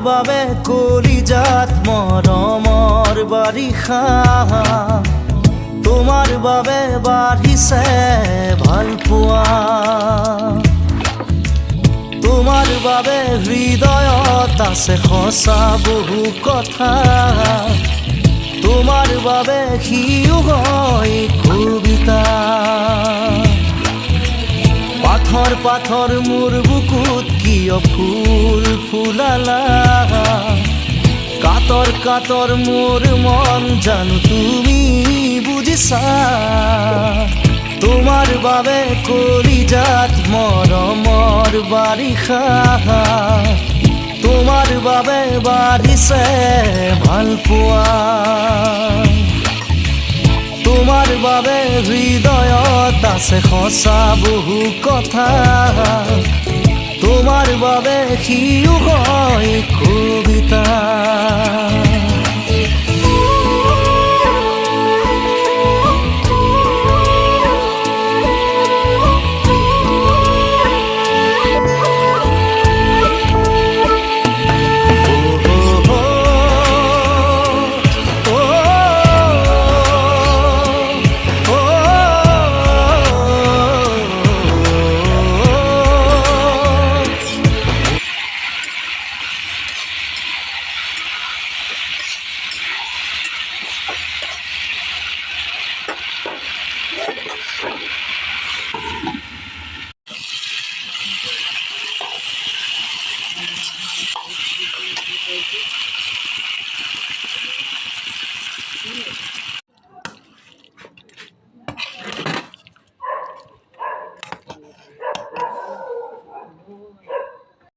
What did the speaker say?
বাবে কলিজাত মৰমৰ বাৰিষা তোমাৰ বাবে বাঢ়িছে ভাল পোৱা তোমাৰ বাবে হৃদয়ত আছে সঁচা বহু কথা তোমাৰ বাবে সিও হয় কবিতা পাথৰ পাথৰ মোৰ বুকুত কিয় ফুল ফুলালা কাতৰ কাতৰ মোৰ মন জানো তুমি বুজিছা তোমাৰ বাবে কলিজাত মৰমৰ বাৰিষা তোমাৰ বাবে বাঢ়িছে ভাল পোৱা তোমাৰ বাবে হৃদয়ত আছে সঁচা বহু কথা তোমাৰ বাবে সিও হয় কবিতা